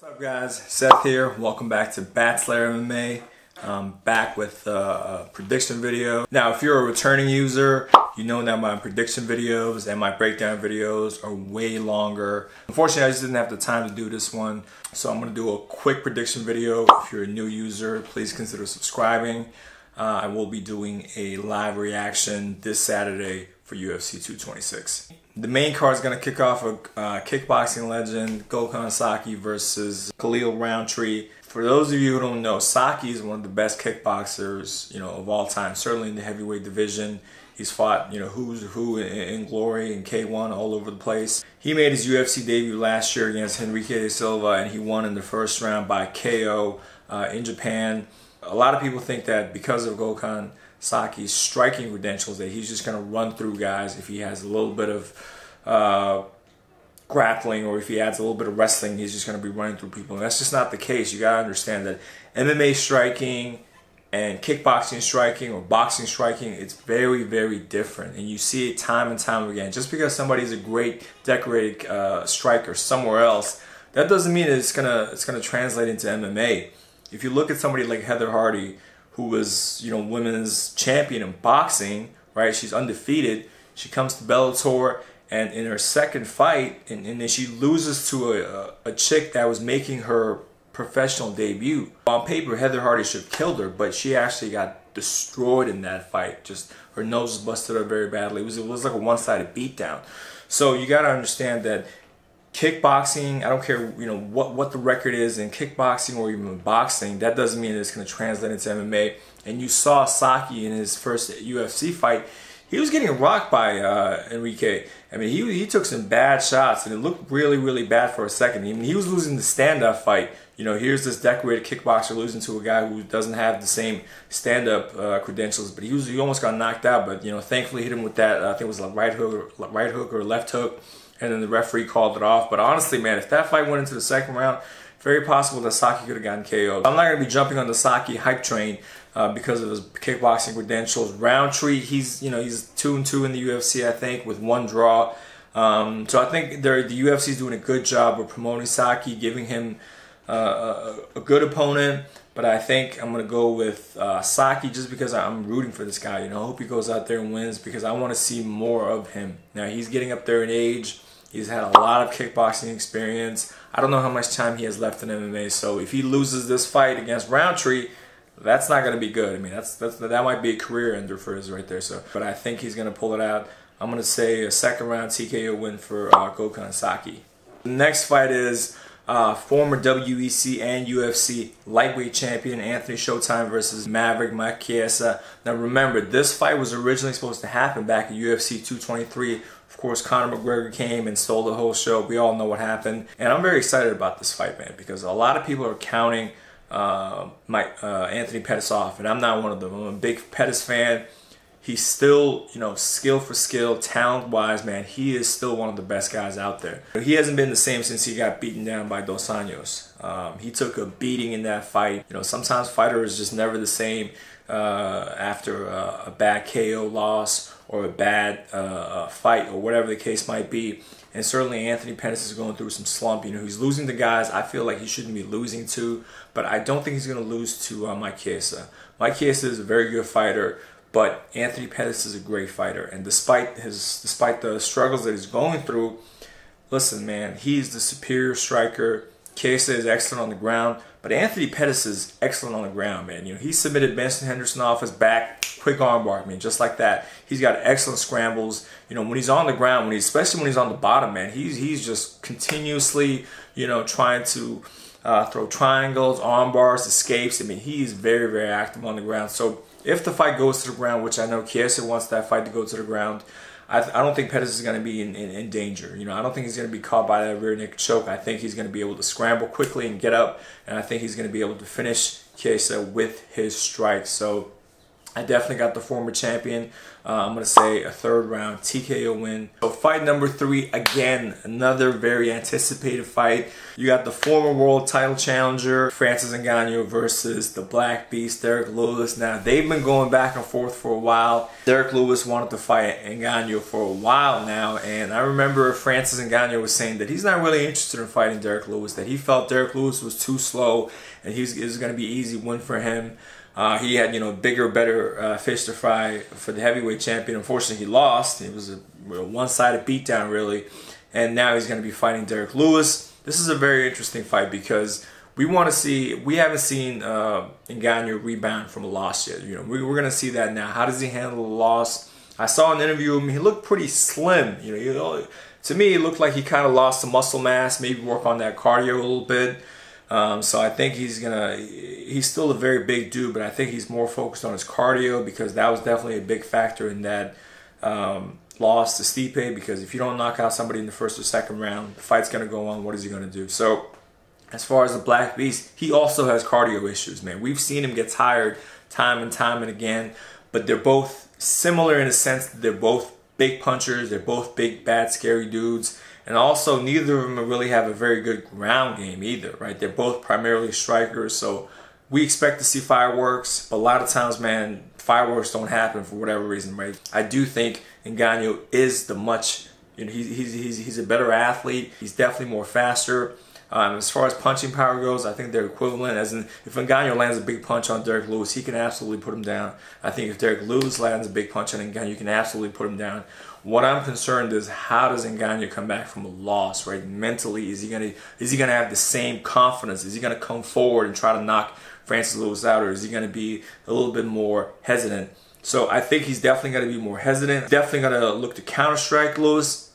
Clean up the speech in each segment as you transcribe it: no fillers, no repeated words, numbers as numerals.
What's up guys, Seth here. Welcome back to Batslayer MMA. Back with a prediction video. Now if you're a returning user, you know that my prediction videos and my breakdown videos are way longer. Unfortunately I just didn't have the time to do this one, so I'm going to do a quick prediction video. If you're a new user, please consider subscribing. I will be doing a live reaction this Saturday for UFC 226. The main card is going to kick off a kickboxing legend, Gokhan Saki versus Khalil Rountree. For those of you who don't know, Saki is one of the best kickboxers, of all time. Certainly in the heavyweight division. He's fought, who's who in Glory and K1 all over the place. He made his UFC debut last year against Henrique Silva, and he won in the first round by KO in Japan. A lot of people think that because of Gokhan Saki's striking credentials that he's just going to run through guys if he has a little bit of grappling, or if he adds a little bit of wrestling, he's just going to be running through people. And that's just not the case. You got to understand that MMA striking and kickboxing striking or boxing striking, it's very, very different. And you see it time and time again. Just because somebody's a great decorated striker somewhere else, that doesn't mean that it's gonna translate into MMA. If you look at somebody like Heather Hardy, who was, women's champion in boxing, right? She's undefeated. She comes to Bellator, and in her second fight, and then she loses to a chick that was making her professional debut. On paper, Heather Hardy should have killed her, but she actually got destroyed in that fight. Just her nose was busted up very badly. It was like a one-sided beatdown. So you got to understand that kickboxing, I don't care what the record is in kickboxing or even boxing, that doesn't mean it's going to translate into MMA. And you saw Saki in his first UFC fight, he was getting rocked by Henrique. I mean, he took some bad shots, and it looked really, really bad for a second. I mean, he was losing the stand-up fight. Here's this decorated kickboxer losing to a guy who doesn't have the same stand-up credentials, but he almost got knocked out. But thankfully hit him with that. I think it was a right hook or left hook. And then the referee called it off. But honestly, man, if that fight went into the second round, very possible that Saki could have gotten KO'd. I'm not going to be jumping on the Saki hype train because of his kickboxing credentials. Rountree, he's 2-2 in the UFC, I think, with one draw. So I think the UFC is doing a good job of promoting Saki, giving him a good opponent. But I think I'm going to go with Saki just because I'm rooting for this guy. I hope he goes out there and wins because I want to see more of him. Now, he's getting up there in age. He's had a lot of kickboxing experience. I don't know how much time he has left in MMA. So if he loses this fight against Rountree, that's not going to be good. I mean, that might be a career ender for his right there. So, but I think he's going to pull it out. I'm going to say a second round TKO win for Gokhan Saki. The next fight is former WEC and UFC lightweight champion Anthony Showtime versus Maverick Mike Chiesa. Now remember, this fight was originally supposed to happen back in UFC 223. Of course, Conor McGregor came and stole the whole show. We all know what happened. And I'm very excited about this fight, man, because a lot of people are counting Anthony Pettis off, and I'm not one of them. I'm a big Pettis fan. He's still, skill for skill, talent-wise, man, he is still one of the best guys out there. He hasn't been the same since he got beaten down by Dos Anjos. He took a beating in that fight. Sometimes fighters just never the same after a bad KO loss or a bad fight or whatever the case might be. And certainly Anthony Pettis is going through some slump. He's losing to guys I feel like he shouldn't be losing to, but I don't think he's going to lose to Mike Chiesa. Mike Chiesa is a very good fighter. But Anthony Pettis is a great fighter, and despite the struggles that he's going through, listen, man, he's the superior striker. Chiesa is excellent on the ground, but Anthony Pettis is excellent on the ground, man. He submitted Benson Henderson off his back, quick armbar, just like that. He's got excellent scrambles. When he's on the ground, especially when he's on the bottom, man, he's just continuously, trying to throw triangles, arm bars, escapes. He's very, very active on the ground. So if the fight goes to the ground, which I know Chiesa wants that fight to go to the ground, I don't think Pettis is going to be in danger. I don't think he's going to be caught by that rear naked choke. I think he's going to be able to scramble quickly and get up, and I think he's going to be able to finish Chiesa with his strikes. So I definitely got the former champion. I'm going to say a third round TKO win. So fight number 3, again, another very anticipated fight. You got the former world title challenger, Francis Ngannou, versus the Black Beast, Derrick Lewis. Now, they've been going back and forth for a while. Derrick Lewis wanted to fight Ngannou for a while now, and I remember Francis Ngannou was saying that he's not really interested in fighting Derrick Lewis, that he felt Derrick Lewis was too slow, and it was going to be an easy win for him. He had, bigger, better fish to fry for the heavyweight champion. Unfortunately, he lost. It was a one-sided beatdown, really. And now he's going to be fighting Derrick Lewis. This is a very interesting fight because we haven't seen Ngannou rebound from a loss yet. We're going to see that now. How does he handle the loss? I saw an interview of him. He looked pretty slim. To me, it looked like he kind of lost some muscle mass. Maybe work on that cardio a little bit. So I think he's still a very big dude, but I think he's more focused on his cardio because that was definitely a big factor in that loss to Stipe, because if you don't knock out somebody in the first or second round, the fight's going to go on. What is he going to do? So as far as the Black Beast, he also has cardio issues, man. We've seen him get tired time and again, but they're both similar in a sense that they're both big punchers. They're both big, bad, scary dudes. And also, neither of them really have a very good ground game either, right? They're both primarily strikers, so we expect to see fireworks, but a lot of times, man, fireworks don't happen for whatever reason, right? I do think Ngannou is he's a better athlete. He's definitely more faster. As far as punching power goes, I think they're equivalent. As in, if Ngannou lands a big punch on Derrick Lewis, he can absolutely put him down. I think if Derrick Lewis lands a big punch on Ngannou, you can absolutely put him down. What I'm concerned is, how does Ngannou come back from a loss, right? Mentally, is he gonna have the same confidence? Is he gonna come forward and try to knock Francis Lewis out, or is he gonna be a little bit more hesitant? So I think he's definitely gonna be more hesitant. Definitely gonna look to counter strike Lewis.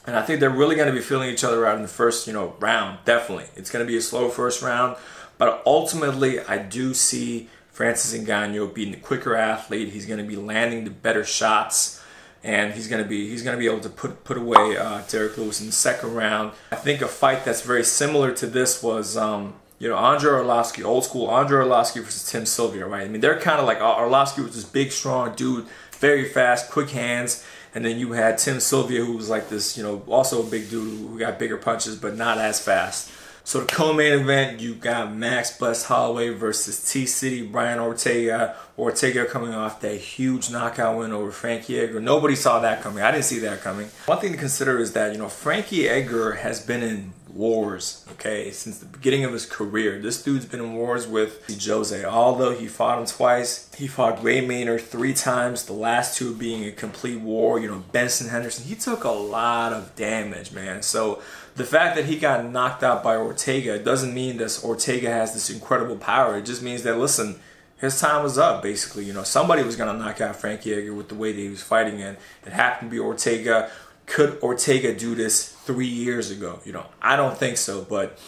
And I think they're really going to be feeling each other out in the first, round. Definitely. It's going to be a slow first round. But ultimately, I do see Francis Ngannou being the quicker athlete. He's going to be landing the better shots. And he's going to be able to put away Derrick Lewis in the second round. I think a fight that's very similar to this was, Andrei Arlovski, old school Andrei Arlovski versus Tim Sylvia, right? I mean, they're kind of like, Arlovski was this big, strong dude, very fast, quick hands. And then you had Tim Sylvia, who was like this, also a big dude who got bigger punches, but not as fast. So the co-main event, you got Max Blessed Holloway versus T-City Brian Ortega. Ortega coming off that huge knockout win over Frankie Edgar. Nobody saw that coming. I didn't see that coming. One thing to consider is that, Frankie Edgar has been in wars, okay, since the beginning of his career. This dude's been in wars with Jose. Although he fought him twice, he fought Ray Maynard 3 times, the last 2 being a complete war. Benson Henderson, he took a lot of damage, man. So the fact that he got knocked out by Ortega doesn't mean that Ortega has this incredible power. It just means that, listen, his time was up, basically. Somebody was going to knock out Frankie Edgar with the way that he was fighting, and it happened to be Ortega. Could Ortega do this 3 years ago? I don't think so, but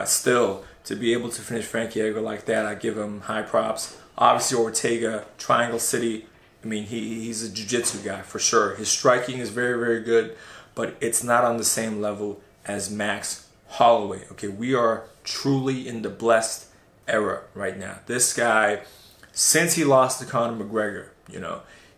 still, to be able to finish Frankie Edgar like that, I give him high props. Obviously, Ortega, Triangle City, I mean, he's a jiu-jitsu guy for sure. His striking is very, very good, but it's not on the same level as Max Holloway. Okay, we are truly in the blessed era right now. This guy, since he lost to Conor McGregor,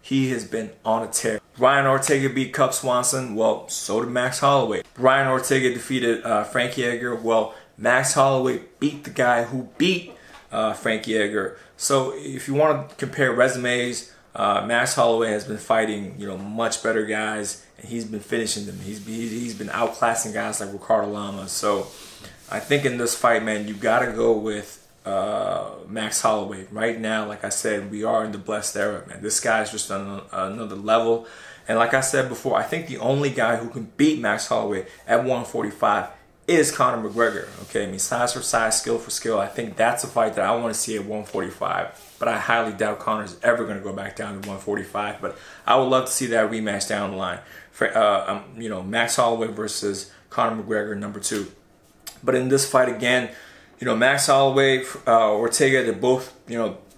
he has been on a tear. Brian Ortega beat Cub Swanson. Well, so did Max Holloway. Brian Ortega defeated Frankie Edgar. Well, Max Holloway beat the guy who beat Frankie Edgar. So if you want to compare resumes, Max Holloway has been fighting, much better guys, and he's been finishing them. He's been outclassing guys like Ricardo Lamas. So I think in this fight, man, you got to go with Max Holloway. Right now, like I said, we are in the blessed era, man. This guy's just on another level. And like I said before, I think the only guy who can beat Max Holloway at 145 is Conor McGregor. Okay, I mean, size for size, skill for skill. I think that's a fight that I want to see at 145. But I highly doubt Conor's ever going to go back down to 145. But I would love to see that rematch down the line. For, Max Holloway versus Conor McGregor, number 2. But in this fight again, Max Holloway, Ortega, they're both,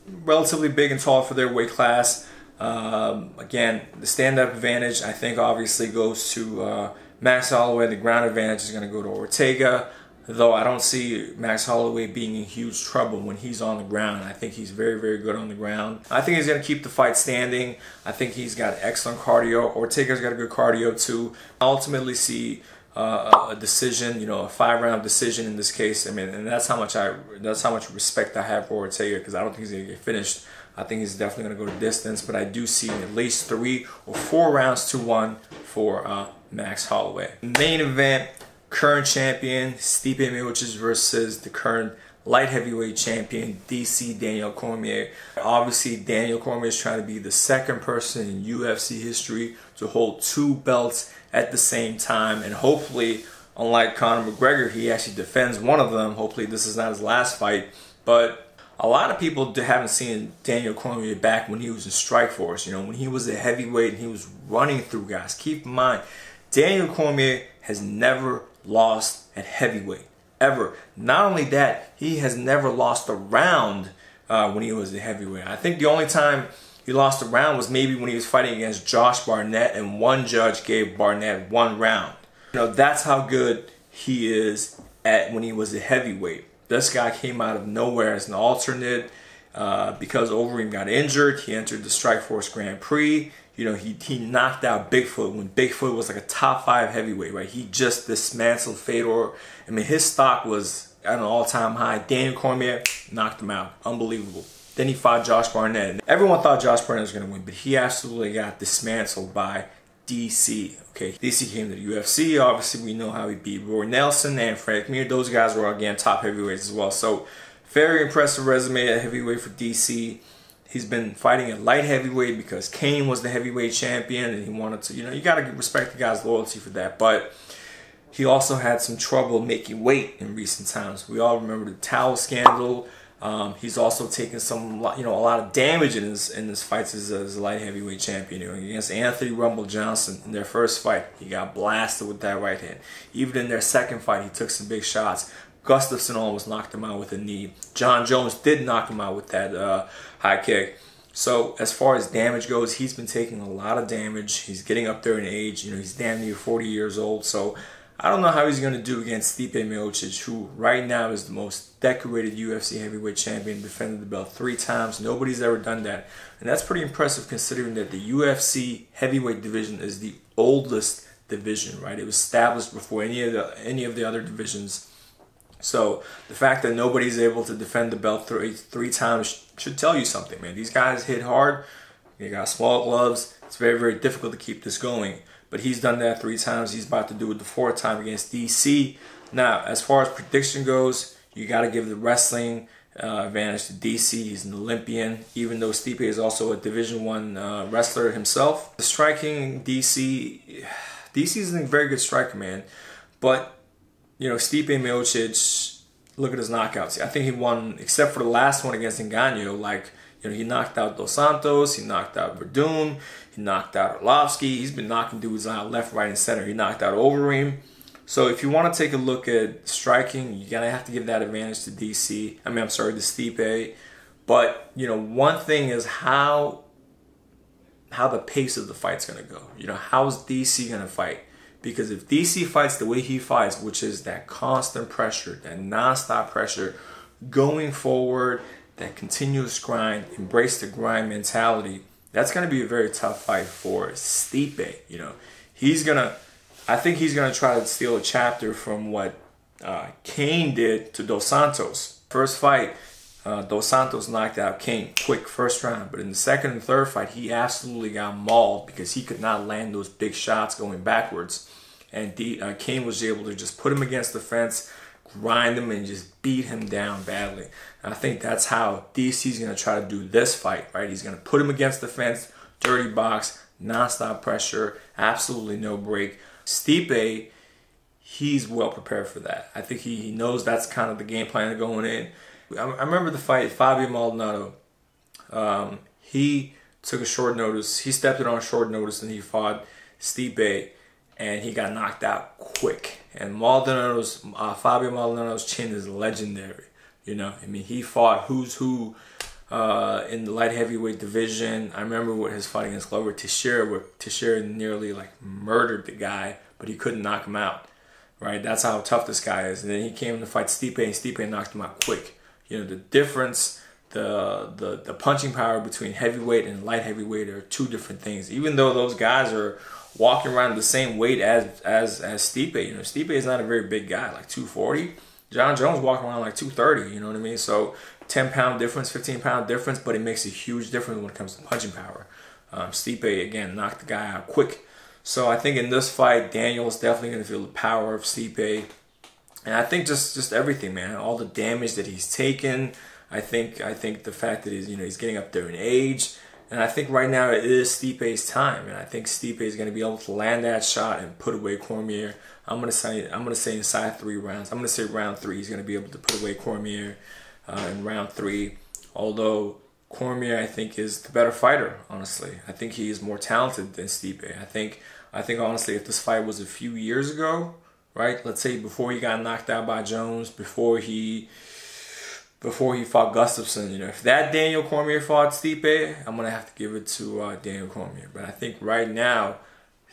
relatively big and tall for their weight class. Again, the stand-up advantage, I think, obviously goes to Max Holloway. The ground advantage is going to go to Ortega. though I don't see Max Holloway being in huge trouble when he's on the ground. I think he's very, very good on the ground. I think he's going to keep the fight standing. I think he's got excellent cardio. Ortega's got a good cardio too. I ultimately see a decision, you know, a 5-round decision in this case. I mean, and that's how much respect I have for Ortega, because I don't think he's going to get finished. I think he's definitely going to go the distance, but I do see at least 3 or 4 rounds to 1 for Max Holloway. Main event. Current champion Stipe Miocic versus the current light heavyweight champion DC Daniel Cormier. Obviously, Daniel Cormier is trying to be the second person in UFC history to hold 2 belts at the same time, and hopefully, unlike Conor McGregor, he actually defends one of them. Hopefully, this is not his last fight. But a lot of people haven't seen Daniel Cormier back when he was in Strikeforce. You know, when he was a heavyweight and he was running through guys. Keep in mind, Daniel Cormier has never lost at heavyweight, ever. Not only that, he has never lost a round when he was a heavyweight. I think the only time he lost a round was maybe when he was fighting against Josh Barnett, and one judge gave Barnett 1 round. You know, that's how good he is at when he was a heavyweight. This guy came out of nowhere as an alternate because Overeem got injured. He entered the Strikeforce Grand Prix. You know, he knocked out Bigfoot when Bigfoot was like a top 5 heavyweight, right? He just dismantled Fedor. I mean, his stock was at an all-time high. Daniel Cormier knocked him out. Unbelievable. Then he fought Josh Barnett. Everyone thought Josh Barnett was going to win, but he absolutely got dismantled by DC. Okay, DC came to the UFC. Obviously, we know how he beat Roy Nelson and Frank Mir. Those guys were, again, top heavyweights as well. So, very impressive resume at heavyweight for DC. He's been fighting at light heavyweight because Kane was the heavyweight champion and he wanted to, you know, you got to respect the guy's loyalty for that. But he also had some trouble making weight in recent times. We all remember the towel scandal. He's also taken some, you know, a lot of damage in his fights as a light heavyweight champion. You know, against Anthony Rumble Johnson in their first fight, he got blasted with that right hand. Even in their second fight, he took some big shots. Gustafsson almost knocked him out with a knee. John Jones did knock him out with that high kick. So as far as damage goes, he's been taking a lot of damage. He's getting up there in age. You know, he's damn near 40 years old. So I don't know how he's going to do against Stipe Miocic, who right now is the most decorated UFC heavyweight champion, defended the belt 3 times. Nobody's ever done that. And that's pretty impressive considering that the UFC heavyweight division is the oldest division, right? It was established before any of the other divisions. So the fact that nobody's able to defend the belt three times should tell you something, man. These guys hit hard. They got small gloves. It's very, very difficult to keep this going. But he's done that 3 times. He's about to do it the 4th time against DC. Now, as far as prediction goes, you got to give the wrestling advantage to DC. He's an Olympian, even though Stipe is also a Division I wrestler himself. The striking, DC is a very good striker, man. But you know, Stipe Miocic, look at his knockouts. I think he won, except for the last one against Ngannou. Like, you know, he knocked out Dos Santos, he knocked out Verdum, he knocked out Arlovsky. He's been knocking dudes out left, right, and center. He knocked out Overeem. So if you want to take a look at striking, you're going to have to give that advantage to DC. I mean, I'm sorry, to Stipe. But, you know, one thing is how the pace of the fight's going to go. You know, how is DC going to fight? Because if DC fights the way he fights, which is that constant pressure, that non-stop pressure, going forward, that continuous grind, embrace the grind mentality, that's going to be a very tough fight for Stipe. You know, I think he's going to try to steal a chapter from what Kane did to Dos Santos. First fight, Dos Santos knocked out Kane quick first round. But in the second and third fight, he absolutely got mauled because he could not land those big shots going backwards. And Kane was able to just put him against the fence, grind him, and just beat him down badly. And I think that's how DC's going to try to do this fight, right? He's going to put him against the fence, dirty box, non-stop pressure, absolutely no break. Stipe, he's well prepared for that. I think he knows that's kind of the game plan going in. I remember the fight, Fabio Maldonado. He took a short notice. He stepped it on short notice and he fought Stipe, and he got knocked out quick. And Fabio Maldonado's chin is legendary. You know, I mean, he fought who's who in the light heavyweight division. I remember what his fight against Glover Teixeira, where Teixeira nearly like murdered the guy, but he couldn't knock him out. right? That's how tough this guy is. And then he came to fight Stipe, and Stipe knocked him out quick. You know, the difference, the punching power between heavyweight and light heavyweight are two different things. Even though those guys are walking around the same weight as Stipe. You know, Stipe is not a very big guy, like 240. John Jones walking around like 230, you know what I mean? So 10-pound difference, 15-pound difference, but it makes a huge difference when it comes to punching power. Stipe, again, knocked the guy out quick. So I think in this fight, Daniel is definitely going to feel the power of Stipe. And I think just everything, man. All the damage that he's taken. I think the fact that he's getting up there in age. And I think right now it is Stipe's time. And I think Stipe is going to be able to land that shot and put away Cormier. I'm gonna say inside 3 rounds. I'm gonna say round 3 he's gonna be able to put away Cormier in round 3. Although Cormier, I think, is the better fighter. Honestly, I think he is more talented than Stipe. I think honestly, if this fight was a few years ago, right? Let's say before he got knocked out by Jones, before he fought Gustafsson, you know, if that Daniel Cormier fought Stipe, I'm gonna have to give it to Daniel Cormier. But I think right now,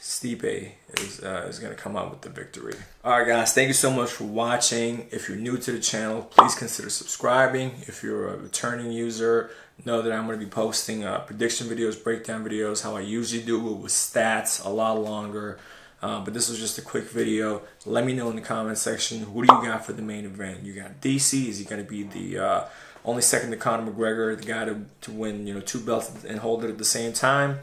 Stipe is going to come out with the victory. Alright guys, thank you so much for watching. If you're new to the channel, please consider subscribing. If you're a returning user, know that I'm going to be posting prediction videos, breakdown videos, how I usually do it with stats, a lot longer. But this was just a quick video. Let me know in the comment section, who do you got for the main event? You got DC, is he going to be the only second to Conor McGregor, the guy to win 2 belts and hold it at the same time?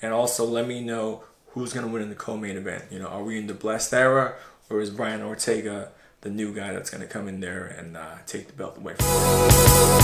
And also let me know who's going to win in the co-main event. You know, are we in the Blessed era, or is Brian Ortega the new guy that's going to come in there and take the belt away from him?